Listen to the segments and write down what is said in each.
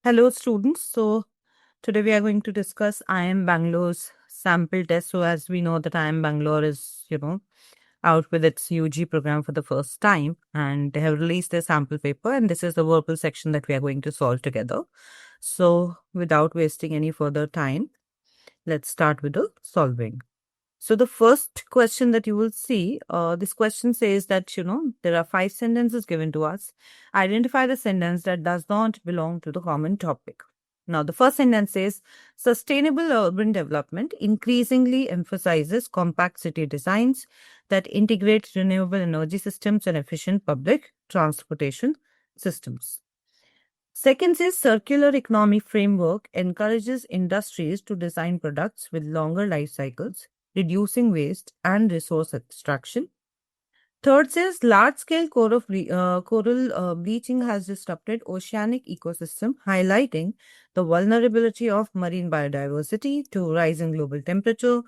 Hello, students. So today we are going to discuss IIM Bangalore's sample test. So as we know that IIM Bangalore is, out with its UG program for the first time, and they have released their sample paper, and this is the verbal section that we are going to solve together. So without wasting any further time, let's start with the solving. So the first question that you will see, this question says that, there are 5 sentences given to us. Identify the sentence that does not belong to the common topic. Now, the first sentence says, sustainable urban development increasingly emphasizes compact city designs that integrate renewable energy systems and efficient public transportation systems. Second is circular economy framework encourages industries to design products with longer life cycles, reducing waste and resource extraction. Third says large-scale coral bleaching has disrupted oceanic ecosystem, highlighting the vulnerability of marine biodiversity to rising global temperature.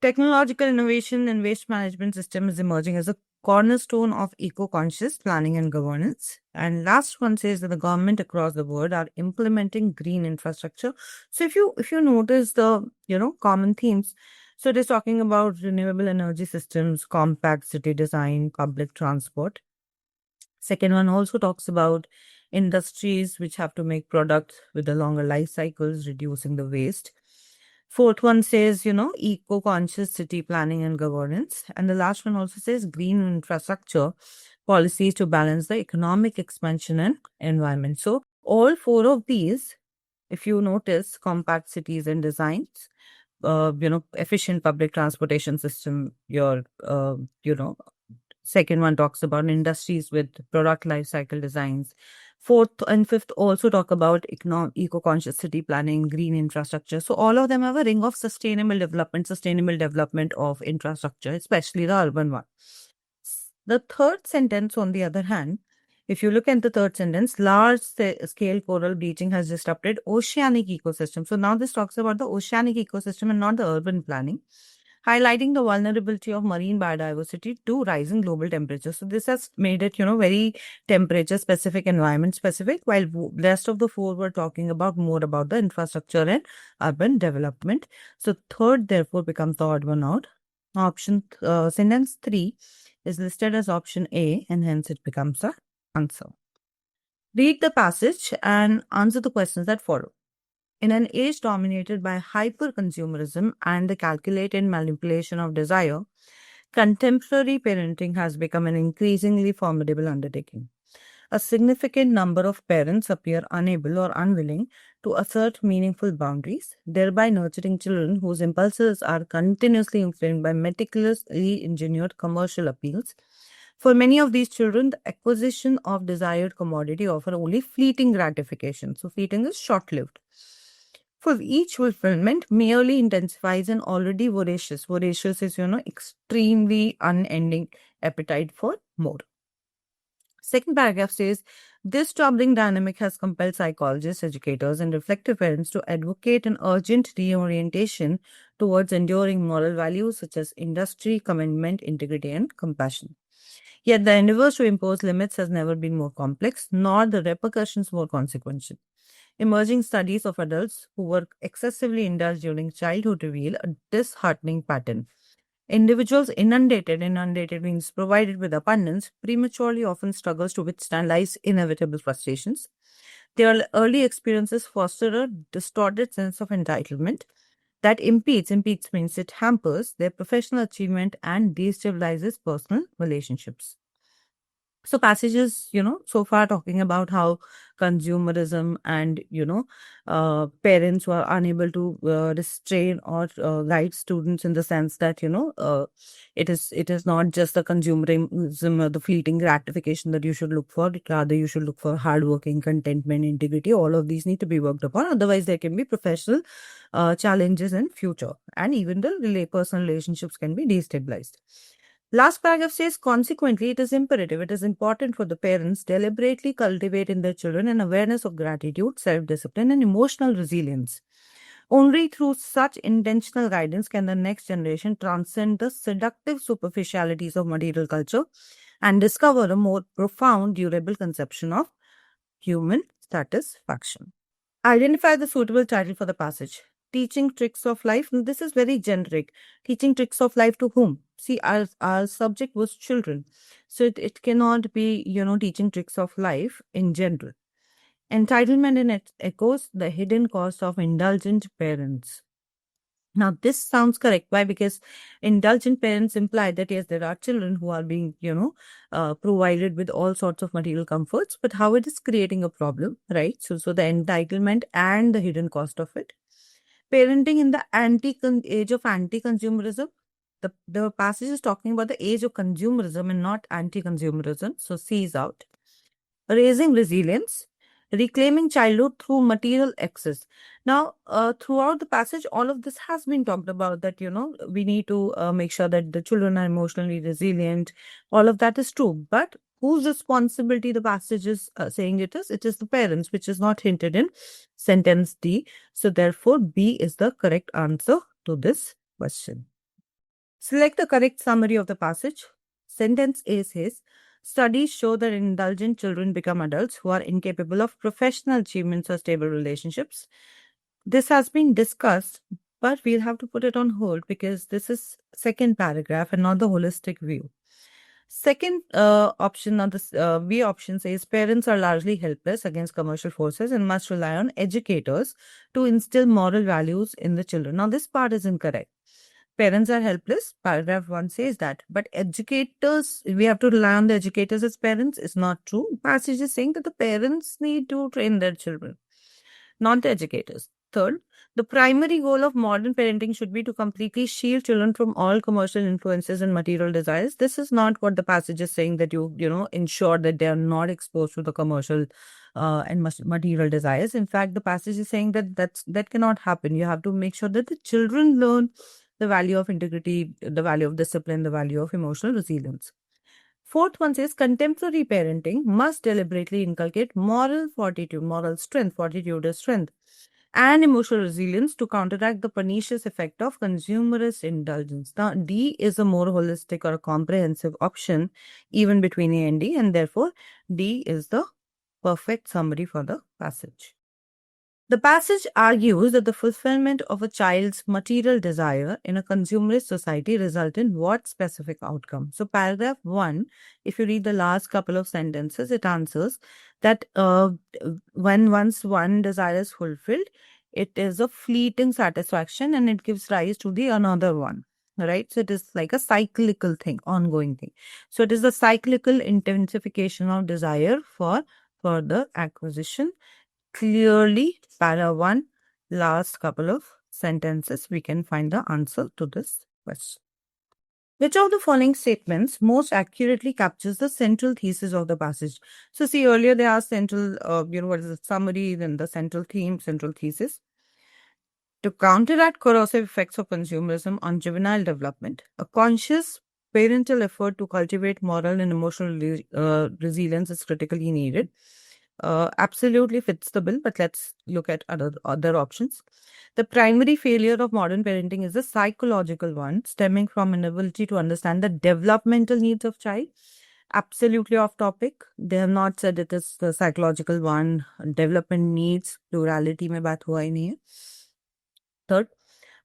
Technological innovation in waste management system is emerging as a cornerstone of eco-conscious planning and governance. And last one says that the government across the world are implementing green infrastructure. So if you notice the common themes, so it is talking about renewable energy systems, compact city design, public transport. Second one also talks about industries which have to make products with the longer life cycles, reducing the waste. Fourth one says, eco-conscious city planning and governance. And the last one also says green infrastructure policies to balance the economic expansion and environment. So all 4 of these, if you notice, compact cities and designs, efficient public transportation system, second one talks about industries with product life cycle designs. Fourth and fifth also talk about eco-conscious city planning, green infrastructure. So all of them have a ring of sustainable development of infrastructure, especially the urban one. The third sentence, on the other hand, if you look at the third sentence, large-scale coral bleaching has disrupted oceanic ecosystem. So now this talks about the oceanic ecosystem and not the urban planning, highlighting the vulnerability of marine biodiversity to rising global temperatures. So this has made it, very temperature specific, environment specific, while the rest of the 4 were talking about more about the infrastructure and urban development. So third, therefore, becomes the odd one out. Sentence 3 is listed as option A, and hence it becomes the answer. Read the passage and answer the questions that follow. In an age dominated by hyper-consumerism and the calculated manipulation of desire, contemporary parenting has become an increasingly formidable undertaking. A significant number of parents appear unable or unwilling to assert meaningful boundaries, thereby nurturing children whose impulses are continuously inflamed by meticulously engineered commercial appeals. For many of these children, the acquisition of desired commodity offer only fleeting gratification. So fleeting is short-lived. For each fulfillment merely intensifies an already voracious. Voracious is, extremely unending appetite for more. Second paragraph says, this troubling dynamic has compelled psychologists, educators, and reflective parents to advocate an urgent reorientation towards enduring moral values such as industry, commitment, integrity, and compassion. Yet the endeavors to impose limits has never been more complex, nor the repercussions more consequential. Emerging studies of adults who were excessively indulged during childhood reveal a disheartening pattern. Individuals inundated means provided with abundance, prematurely often struggles to withstand life's inevitable frustrations. Their early experiences foster a distorted sense of entitlement that impedes means it hampers their professional achievement and destabilizes personal relationships. So passages, so far talking about how consumerism and, parents who are unable to restrain or guide students in the sense that, it is not just the consumerism or the fleeting gratification that you should look for. Rather, you should look for hardworking, contentment, integrity. All of these need to be worked upon. Otherwise, there can be professional challenges in future. And even the personal relationships can be destabilized. Last paragraph says, consequently, it is imperative, it is important for the parents deliberately cultivate in their children an awareness of gratitude, self-discipline, and emotional resilience. Only through such intentional guidance can the next generation transcend the seductive superficialities of material culture and discover a more profound, durable conception of human satisfaction. Identify the suitable title for the passage. Teaching tricks of life. This is very generic. Teaching tricks of life to whom? See, our subject was children. So it cannot be, teaching tricks of life in general. Entitlement and it echoes the hidden cost of indulgent parents. Now, this sounds correct. Why? Because indulgent parents imply that yes, there are children who are being, provided with all sorts of material comforts, but how it is creating a problem, right? So the entitlement and the hidden cost of it. Parenting in the age of anti-consumerism. The passage is talking about the age of consumerism and not anti-consumerism. So C is out. Raising resilience, reclaiming childhood through material access. Now, throughout the passage, all of this has been talked about that, we need to make sure that the children are emotionally resilient. All of that is true. But whose responsibility the passage is saying it is? It is the parents, which is not hinted in sentence D. So, therefore, B is the correct answer to this question. Select the correct summary of the passage. Sentence A says, studies show that indulgent children become adults who are incapable of professional achievements or stable relationships. This has been discussed, but we'll have to put it on hold because this is second paragraph and not the holistic view. Second option on this B option says parents are largely helpless against commercial forces and must rely on educators to instill moral values in the children. Now, this part is incorrect. Parents are helpless. Paragraph 1 says that. But educators, we have to rely on the educators as parents, is not true. Passage is saying that the parents need to train their children, not the educators. Third, the primary goal of modern parenting should be to completely shield children from all commercial influences and material desires. This is not what the passage is saying, that you ensure that they are not exposed to the commercial and material desires. In fact, the passage is saying that cannot happen. You have to make sure that the children learn the value of integrity, the value of discipline, the value of emotional resilience. Fourth one says contemporary parenting must deliberately inculcate moral fortitude, moral strength, fortitude is strength, and emotional resilience to counteract the pernicious effect of consumerist indulgence. Now, D is a more holistic or a comprehensive option, even between A and D, and therefore D is the perfect summary for the passage. The passage argues that the fulfillment of a child's material desire in a consumerist society result in what specific outcome? So paragraph 1, if you read the last couple of sentences, it answers that when once one desire is fulfilled, it is a fleeting satisfaction and it gives rise to the another one. Right? So it is like a cyclical thing, ongoing thing. So it is the cyclical intensification of desire for further acquisition. Clearly, para 1, last couple of sentences, we can find the answer to this question. Which of the following statements most accurately captures the central thesis of the passage? So, see, earlier they asked central, what is the summary, then the central theme, central thesis. To counteract corrosive effects of consumerism on juvenile development, a conscious parental effort to cultivate moral and emotional resilience is critically needed. Absolutely fits the bill, but let's look at other options. The primary failure of modern parenting is a psychological one, stemming from inability to understand the developmental needs of child. Absolutely off topic. They have not said it is the psychological one. Development needs, plurality में बात हुआ ही नहीं है. Third,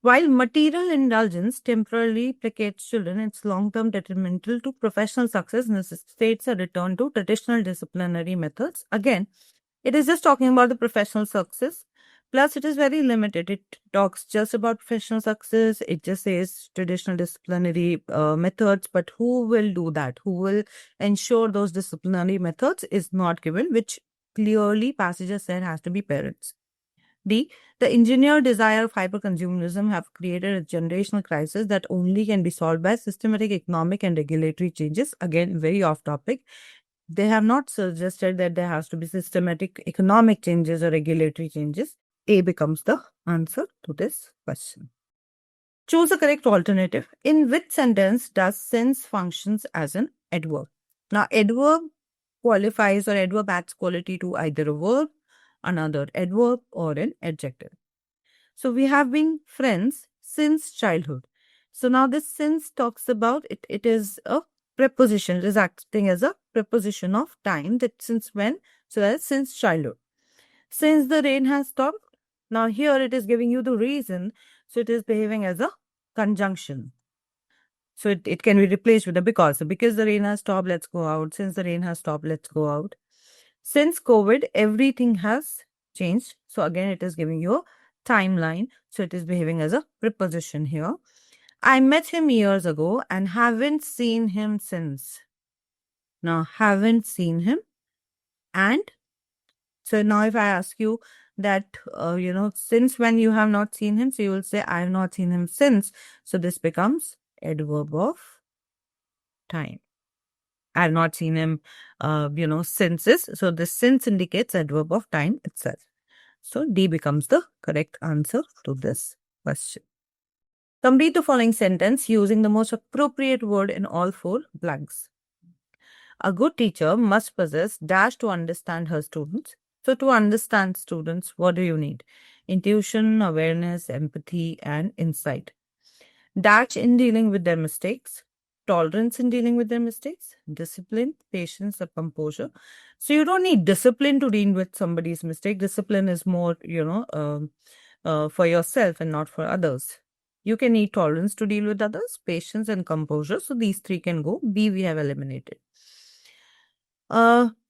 while material indulgence temporarily placates children, it's long-term detrimental to professional success, necessitates a return to traditional disciplinary methods. Again, it is just talking about the professional success. Plus, it is very limited. It talks just about professional success. It just says traditional disciplinary methods. But who will do that? Who will ensure those disciplinary methods is not given, which clearly passages said has to be parents. D, the engineered desire of hyperconsumerism have created a generational crisis that only can be solved by systematic economic and regulatory changes. Again, very off topic. They have not suggested that there has to be systematic economic changes or regulatory changes. A becomes the answer to this question. Choose the correct alternative. In which sentence does since functions as an adverb? Now, adverb qualifies or adverb adds quality to either a verb, another adverb, or an adjective. So we have been friends since childhood. So now this since talks about it. It is a preposition. It is acting as a preposition of time, that since when? So that is since childhood. Since the rain has stopped. Now here it is giving you the reason. So it is behaving as a conjunction. So it can be replaced with a because. So because the rain has stopped, let's go out. Since the rain has stopped, let's go out. Since COVID, everything has changed. So again, it is giving you a timeline. So it is behaving as a preposition here. I met him years ago and haven't seen him since. Now, haven't seen him. And so now if I ask you that, since when you have not seen him, so you will say, I have not seen him since. So this becomes adverb of time. I have not seen him, since this. So this since indicates adverb of time itself. So D becomes the correct answer to this question. Complete the following sentence using the most appropriate word in all four blanks. A good teacher must possess dash to understand her students. So to understand students, what do you need? Intuition, awareness, empathy, and insight. Dash in dealing with their mistakes. Tolerance in dealing with their mistakes. Discipline, patience, and composure. So you don't need discipline to deal with somebody's mistake. Discipline is more, for yourself and not for others. You can need tolerance to deal with others, patience and composure. So these three can go. B we have eliminated.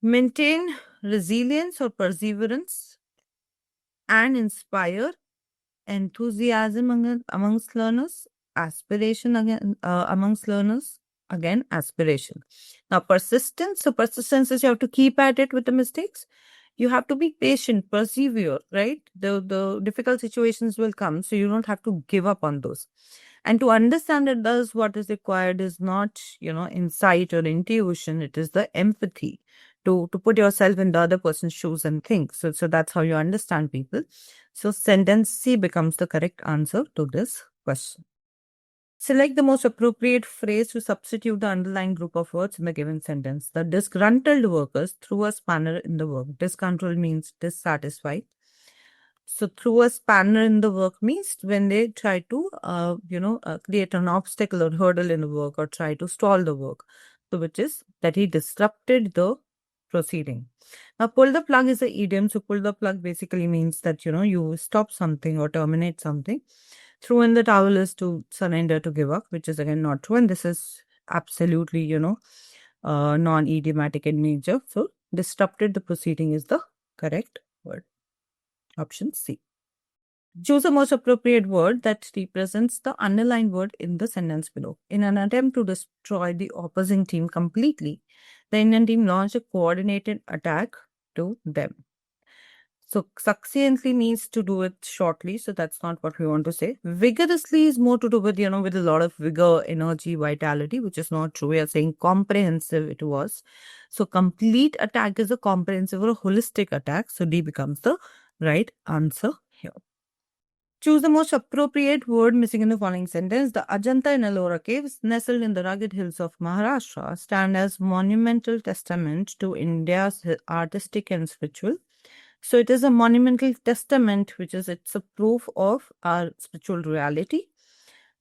Maintain resilience or perseverance and inspire enthusiasm amongst learners, aspiration amongst learners, again aspiration. Now persistence. So persistence is you have to keep at it with the mistakes. You have to be patient, persevere, right? The difficult situations will come, so you don't have to give up on those. And to understand it, thus what is required is not, insight or intuition. It is the empathy to put yourself in the other person's shoes and think. So that's how you understand people. So sentence C becomes the correct answer to this question. Select the most appropriate phrase to substitute the underlying group of words in the given sentence. The disgruntled workers threw a spanner in the work. Disgruntled means dissatisfied. So threw a spanner in the work means when they try to, create an obstacle or hurdle in the work or try to stall the work. So which is that he disrupted the proceeding. Now, pull the plug is the idiom. So pull the plug basically means that, you stop something or terminate something. Throw in the towel is to surrender, to give up, which is again not true. And this is absolutely, non-idiomatic in nature. So disrupted the proceeding is the correct word. Option C. Choose the most appropriate word that represents the underlined word in the sentence below. In an attempt to destroy the opposing team completely, the Indian team launched a coordinated attack to them. So succinctly means to do it shortly. So that's not what we want to say. Vigorously is more to do with, with a lot of vigor, energy, vitality, which is not true. We are saying comprehensive it was. So complete attack is a comprehensive or a holistic attack. So D becomes the right answer here. Choose the most appropriate word missing in the following sentence. The Ajanta and Ellora caves, nestled in the rugged hills of Maharashtra, stand as monumental testament to India's artistic and spiritual. So it is a monumental testament, which is it's a proof of our spiritual reality,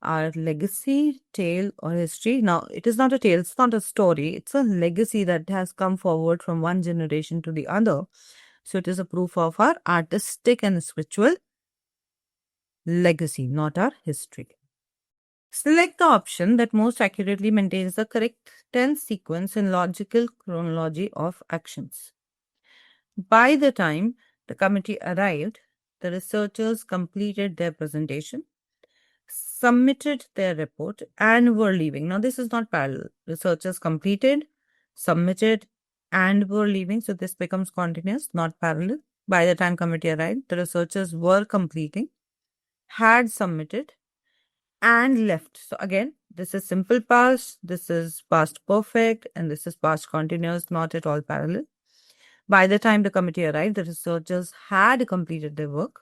our legacy, tale, or history. Now, it is not a tale, it's not a story, it's a legacy that has come forward from one generation to the other. So it is a proof of our artistic and spiritual legacy, not our history. Select the option that most accurately maintains the correct tense sequence and logical chronology of actions. By the time the committee arrived, the researchers completed their presentation, submitted their report, and were leaving. Now, this is not parallel. Researchers completed, submitted, and were leaving. So this becomes continuous, not parallel. By the time committee arrived, the researchers were completing, had submitted, and left. So again, this is simple past, this is past perfect, and this is past continuous, not at all parallel. By the time the committee arrived, the researchers had completed their work,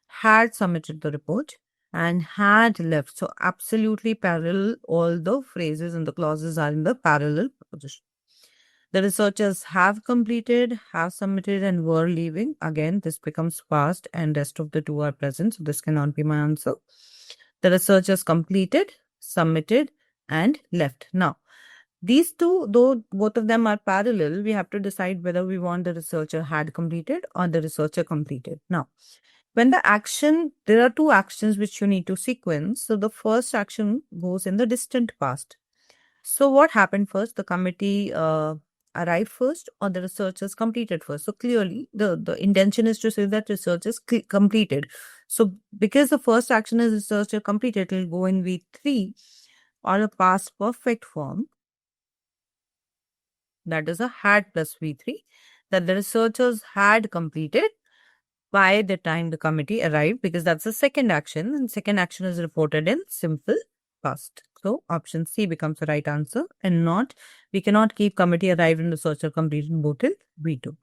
had submitted the report, and had left. So absolutely parallel, all the phrases and the clauses are in the parallel position. The researchers have completed, have submitted, and were leaving. Again, this becomes past and rest of the two are present. So this cannot be my answer. The researchers completed, submitted, and left. Now, These two, though both of them are parallel, we have to decide whether we want the researcher had completed or the researcher completed. Now, when there are two actions which you need to sequence. So the first action goes in the distant past. So what happened first? The committee arrived first or the researchers completed first? So clearly the intention is to say that research is completed. So because the first action is researcher completed, it will go in V3 or a past perfect form. That is a had plus V3 that the researchers had completed by the time the committee arrived, because that's the second action, and second action is reported in simple past. So option C becomes the right answer, and we cannot keep committee arrived and researcher completed both in V2.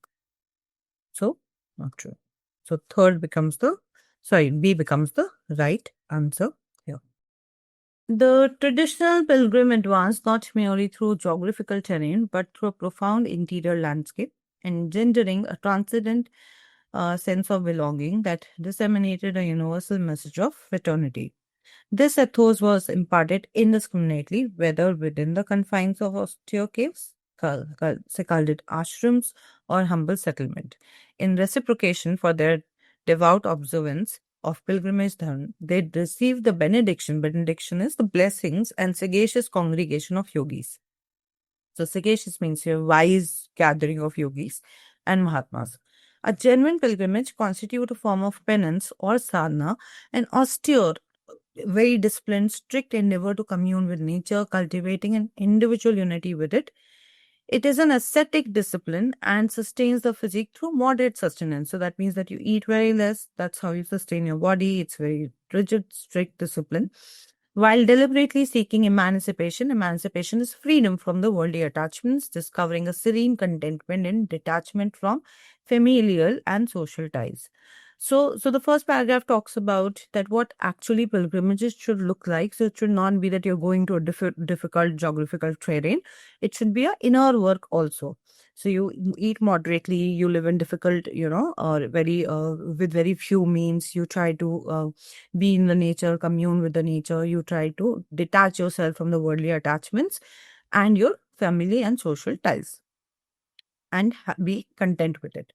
So not true. So B becomes the right answer here. The traditional pilgrim advanced not merely through geographical terrain, but through a profound interior landscape, engendering a transcendent sense of belonging that disseminated a universal message of fraternity. This ethos was imparted indiscriminately, whether within the confines of austere caves, secluded ashrams, or humble settlement. In reciprocation for their devout observance of pilgrimage dharma, they received the benediction. Benediction is the blessings and sagacious congregation of yogis. So sagacious means a wise gathering of yogis and mahatmas. A genuine pilgrimage constitutes a form of penance or sadhana, an austere, very disciplined, strict endeavor to commune with nature, cultivating an individual unity with it. It is an ascetic discipline and sustains the physique through moderate sustenance. So that means that you eat very less. That's how you sustain your body. It's very rigid, strict discipline. While deliberately seeking emancipation is freedom from the worldly attachments, discovering a serene contentment in detachment from familial and social ties. So the first paragraph talks about that what actually pilgrimages should look like. So it should not be that you're going to a difficult geographical terrain. It should be an inner work also. So you eat moderately, you live in difficult, or very with very few means. You try to be in the nature, commune with the nature. You try to detach yourself from the worldly attachments and your family and social ties, and be content with it.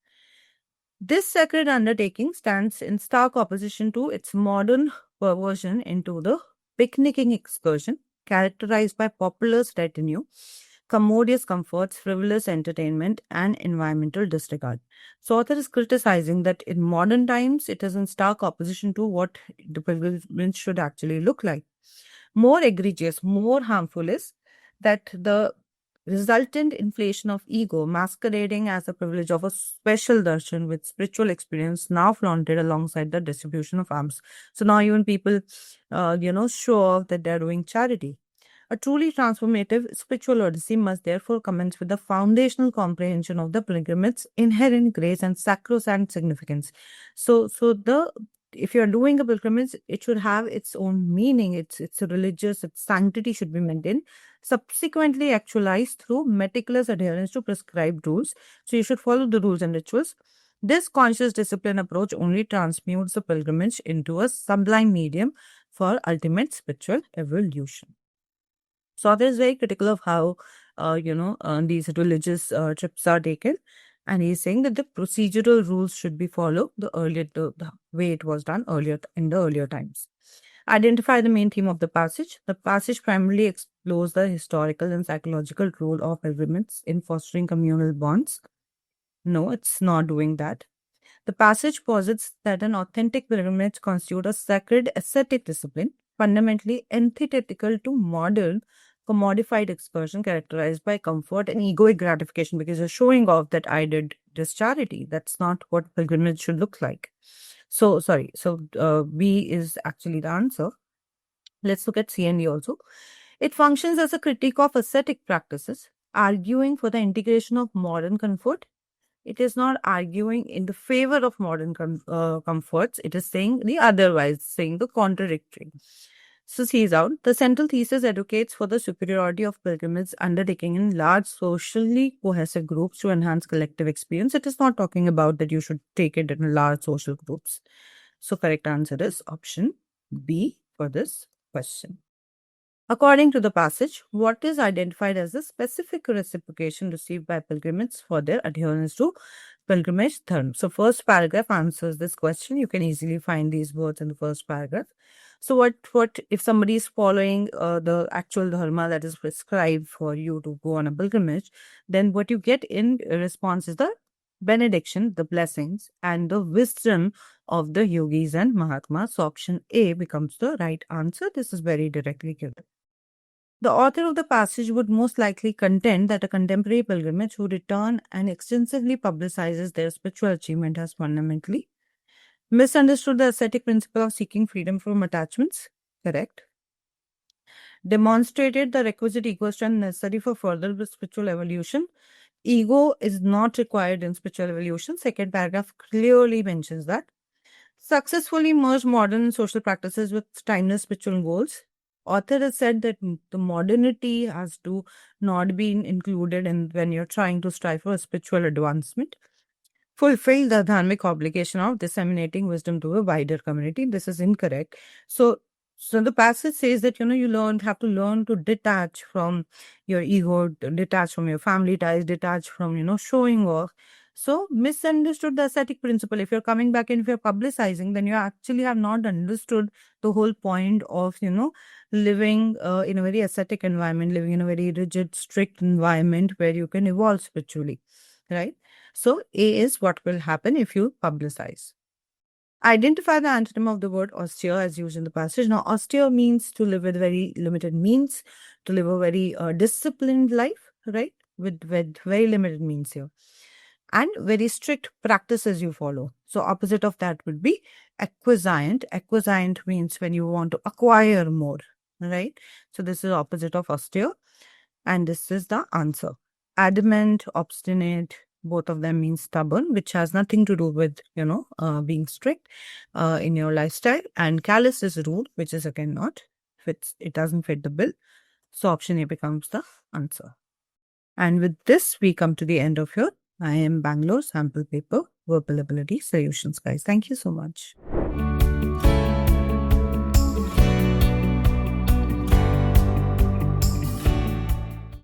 This sacred undertaking stands in stark opposition to its modern perversion into the picnicking excursion, characterized by populous retinue, commodious comforts, frivolous entertainment, and environmental disregard. So, author is criticizing that in modern times, it is in stark opposition to what the pilgrimage should actually look like. More egregious, more harmful is that the resultant inflation of ego, masquerading as the privilege of a special darshan with spiritual experience, now flaunted alongside the distribution of alms. So now even people, show off that they're doing charity. A truly transformative spiritual odyssey must therefore commence with the foundational comprehension of the pilgrimage's inherent grace and sacrosanct significance. If you're doing a pilgrimage, it should have its own meaning. It's religious, its sanctity should be maintained, subsequently actualized through meticulous adherence to prescribed rules. So you should follow the rules and rituals. This conscious discipline approach only transmutes the pilgrimage into a sublime medium for ultimate spiritual evolution. So author is very critical of how, these religious trips are taken. And he's saying that the procedural rules should be followed the way it was done earlier in the earlier times. Identify the main theme of the passage. The passage primarily explores the historical and psychological role of pilgrimages in fostering communal bonds. No, it's not doing that. The passage posits that an authentic pilgrimage constitutes a sacred ascetic discipline, fundamentally antithetical to modern commodified excursion characterized by comfort and egoic gratification, because you're showing off that I did this charity. That's not what pilgrimage should look like. So B is actually the answer. Let's look at C and D also. It functions as a critique of ascetic practices, arguing for the integration of modern comfort. It is not arguing in the favor of modern comforts. It is saying the otherwise, saying the contradictory. So sees out, the central thesis advocates for the superiority of pilgrimage undertaking in large socially cohesive groups to enhance collective experience. It is not talking about that you should take it in large social groups. So correct answer is option B for this question. According to the passage, what is identified as the specific reciprocation received by pilgrims for their adherence to pilgrimage dharma? So, first paragraph answers this question. You can easily find these words in the first paragraph. So, what if somebody is following the actual dharma that is prescribed for you to go on a pilgrimage? Then, what you get in response is the benediction, the blessings, and the wisdom of the yogis and mahatmas. So, option A becomes the right answer. This is very directly given. The author of the passage would most likely contend that a contemporary pilgrimage who return and extensively publicizes their spiritual achievement has fundamentally misunderstood the ascetic principle of seeking freedom from attachments. Correct. Demonstrated the requisite ego strength necessary for further spiritual evolution. Ego is not required in spiritual evolution. Second paragraph clearly mentions that. Successfully merged modern and social practices with timeless spiritual goals. Author has said that the modernity has to not be included in when you're trying to strive for a spiritual advancement. Fulfill the dharmic obligation of disseminating wisdom to a wider community. This is incorrect. So the passage says that, you have to learn to detach from your ego, detach from your family ties, detach from, showing off. So misunderstood the ascetic principle. If you're coming back and if you're publicizing, then you actually have not understood the whole point of, living in a very ascetic environment, living in a very rigid, strict environment where you can evolve spiritually, right? So A is what will happen if you publicize. Identify the antonym of the word austere as used in the passage. Now, austere means to live with very limited means, to live a very disciplined life, right? With very limited means here. And very strict practices you follow. So, opposite of that would be acquiescent. Acquiescent means when you want to acquire more, right? So, this is opposite of austere. And this is the answer. Adamant, obstinate, both of them mean stubborn, which has nothing to do with, being strict in your lifestyle. And callous is rude, which is again not fits. It doesn't fit the bill. So option A becomes the answer. And with this, we come to the end of your IIM Bangalore sample paper, verbal ability solutions, guys. Thank you so much.